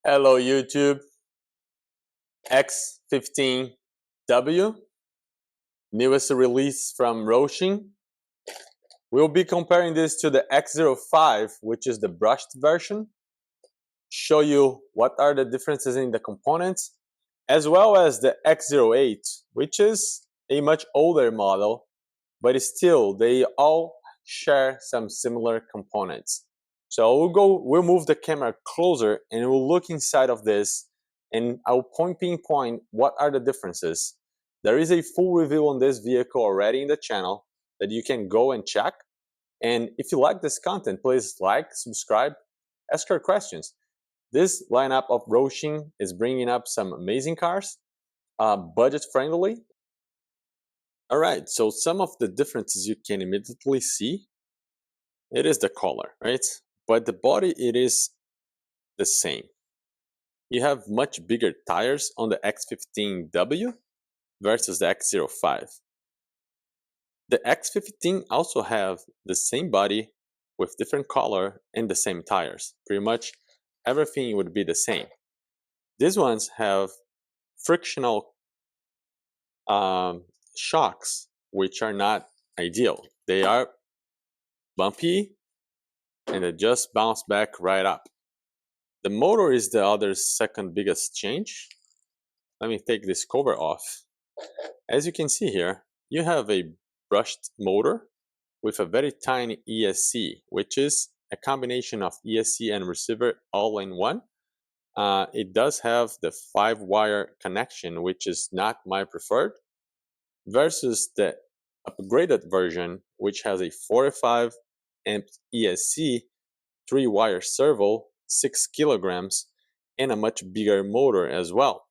Hello YouTube, X15W, newest release from Hosim. We'll be comparing this to the X05, which is the brushed version, show you what are the differences in the components, as well as the X08, which is a much older model, but still they all share some similar components. So we'll move the camera closer and we'll look inside of this and I'll pinpoint what are the differences. There is a full review on this vehicle already in the channel that you can go and check. And if you like this content, please like, subscribe, ask your questions. This lineup of Hosim is bringing up some amazing cars, budget friendly. All right, so some of the differences you can immediately see, it is the color, right? But the body, it is the same. You have much bigger tires on the X15W versus the X05. The X15 also have the same body with different color and the same tires. Pretty much everything would be the same. These ones have frictional shocks, which are not ideal. They are bumpy and they just bounce back right up. The motor is the other second biggest change. Let me take this cover off. As you can see here, you have a brushed motor with a very tiny ESC, which is a combination of ESC and receiver all in one. It does have the 5-wire connection, which is not my preferred, versus the upgraded version, which has a 45 amp ESC, 3-wire servo, 6 kilograms, and a much bigger motor as well.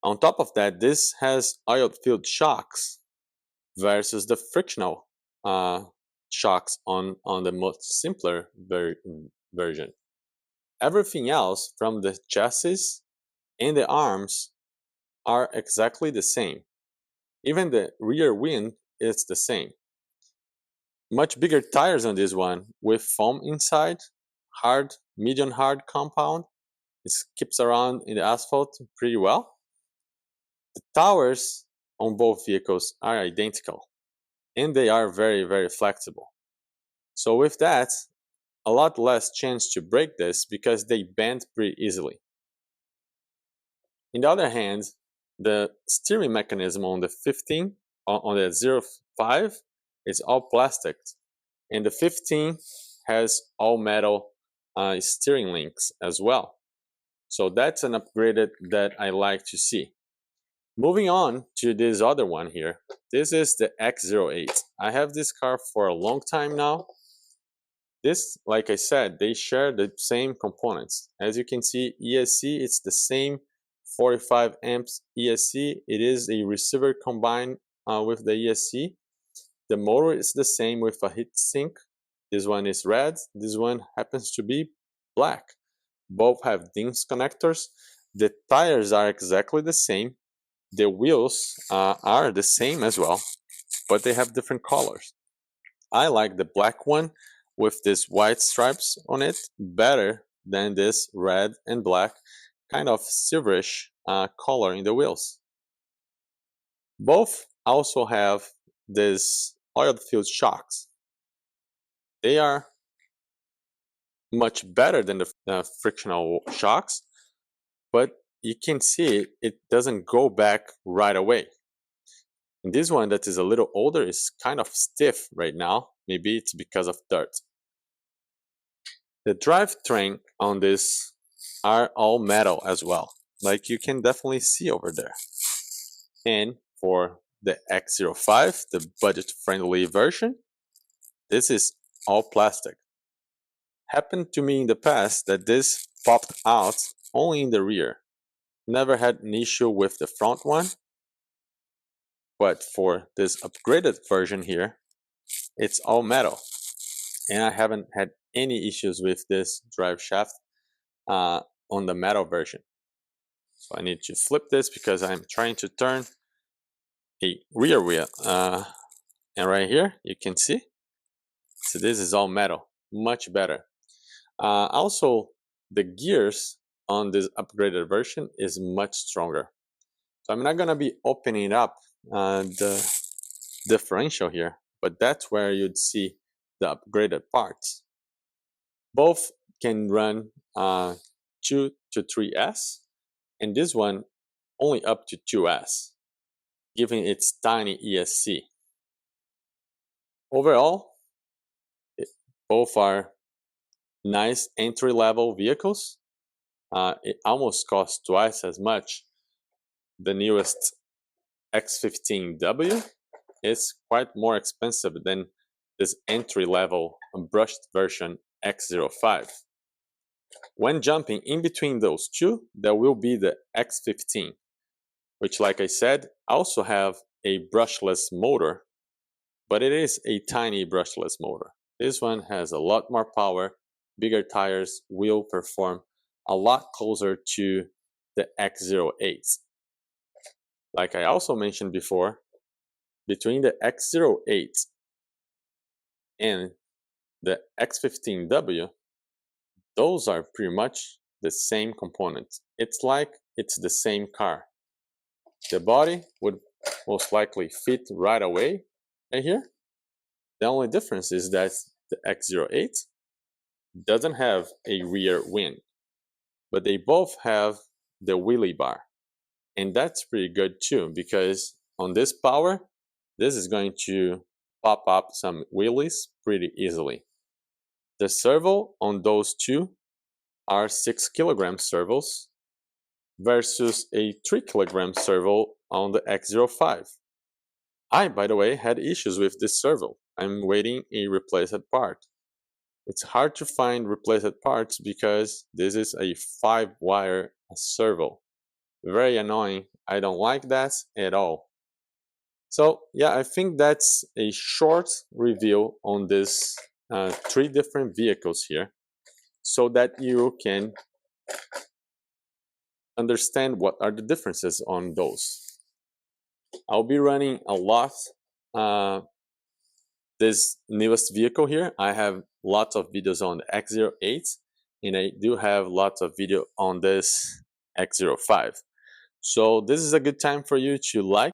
On top of that, this has oil-filled shocks versus the frictional shocks on the most simpler version. Everything else from the chassis and the arms are exactly the same. Even the rear wing is the same. Much bigger tires on this one with foam inside, hard, medium hard compound. It skips around in the asphalt pretty well. The towers on both vehicles are identical and they are very, very flexible. So with that, a lot less chance to break this because they bend pretty easily. On the other hand, the steering mechanism on the 15, on the 05, is all plastic, and the 15 has all metal steering links as well. So that's an upgrade that I like to see. Moving on to this other one here. This is the X08. I have this car for a long time now. This, like I said, they share the same components. As you can see, ESC, it's the same 45 amps ESC. It is a receiver combined with the ESC. The motor is the same with a heat sink. This one is red. This one happens to be black. Both have DINS connectors. The tires are exactly the same. The wheels are the same as well, but they have different colors. I like the black one with these white stripes on it better than this red and black kind of silverish color in the wheels. Both also have these oil-filled shocks. They are much better than the frictional shocks, but you can see it doesn't go back right away. And this one that is a little older is kind of stiff right now. Maybe it's because of dirt. The drivetrain on this are all metal as well, like you can definitely see over there. And for the X05, the budget-friendly version, this is all plastic. Happened to me in the past that this popped out only in the rear. Never had an issue with the front one, but for this upgraded version here, it's all metal. And I haven't had any issues with this drive shaft on the metal version. So I need to flip this because I'm trying to turn a rear wheel. And right here, you can see. So this is all metal, much better. Also, the gears on this upgraded version is much stronger. So I'm not gonna be opening up the differential here, but that's where you'd see the upgraded parts. Both can run 2 to 3S, and this one only up to 2S, giving its tiny ESC. Overall, both are nice entry-level vehicles. It almost costs twice as much. The newest X15W is quite more expensive than this entry-level brushed version X05. When jumping in between those two, there will be the X15, which, like I said, also have a brushless motor, but it is a tiny brushless motor. This one has a lot more power, bigger tires, will perform a lot closer to the X08. Like I also mentioned before, between the X08 and the X15W, those are pretty much the same components. It's like it's the same car. The body would most likely fit right away right here. The only difference is that the X08 doesn't have a rear wing, but they both have the wheelie bar. And that's pretty good too, because on this power, this is going to pop up some wheelies pretty easily. The servo on those two are 6 kilogram servos versus a 3 kilogram servo on the X05. I, by the way, had issues with this servo. I'm waiting a replaced part. It's hard to find replaced parts because this is a 5-wire servo. Very annoying. I don't like that at all. So yeah, I think that's a short review on this 3 different vehicles here, so that you can understand what are the differences on those. I'll be running a lot this newest vehicle here. I have lots of videos on the X08, and I do have lots of video on this X05. So this is a good time for you to like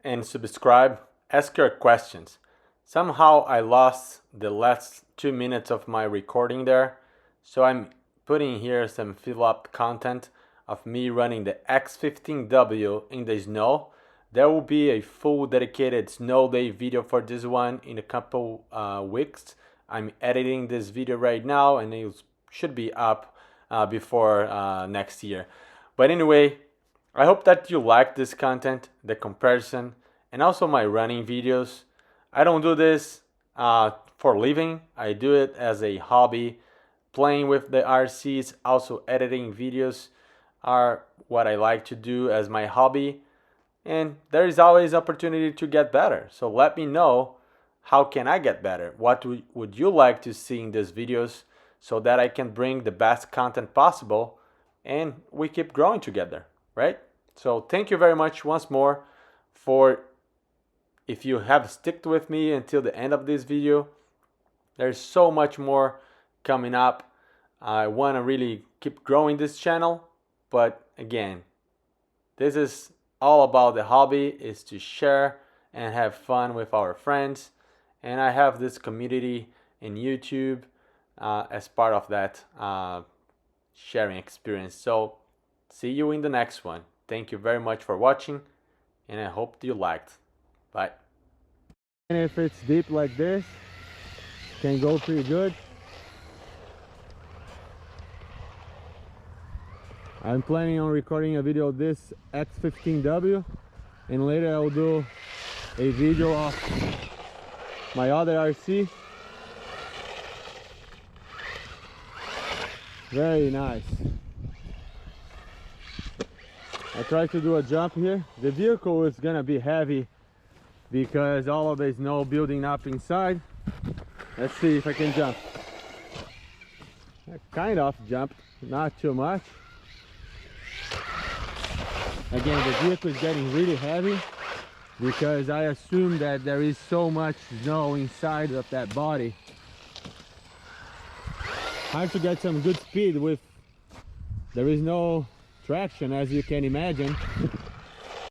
and subscribe, ask your questions. Somehow I lost the last 2 minutes of my recording there, so I'm putting here some fill up content of me running the X15W in the snow. There will be a full dedicated snow day video for this one in a couple weeks. I'm editing this video right now and it should be up before next year. But anyway, I hope that you like this content, the comparison, and also my running videos. I don't do this for a living. I do it as a hobby. Playing with the RCs, also editing videos are what I like to do as my hobby. And there is always opportunity to get better. So let me know, how can I get better? What would you like to see in these videos so that I can bring the best content possible and we keep growing together, right? So thank you very much once more for, if you have stuck with me until the end of this video. There's so much more coming up. I want to really keep growing this channel, but again, this is all about the hobby, is to share and have fun with our friends. And I have this community in YouTube as part of that sharing experience. So see you in the next one. Thank you very much for watching, and I hope you liked. Bye. And if it's deep like this, can go pretty good. I'm planning on recording a video of this X15W, and later I'll do a video of my other RC. Very nice. I tried to do a jump here. The vehicle is gonna be heavy because all of the snow building up inside. Let's see if I can jump. I kind of jumped, not too much. Again, the vehicle is getting really heavy because I assume that there is so much snow inside of that body. hard to get some good speed with there is no traction, as you can imagine.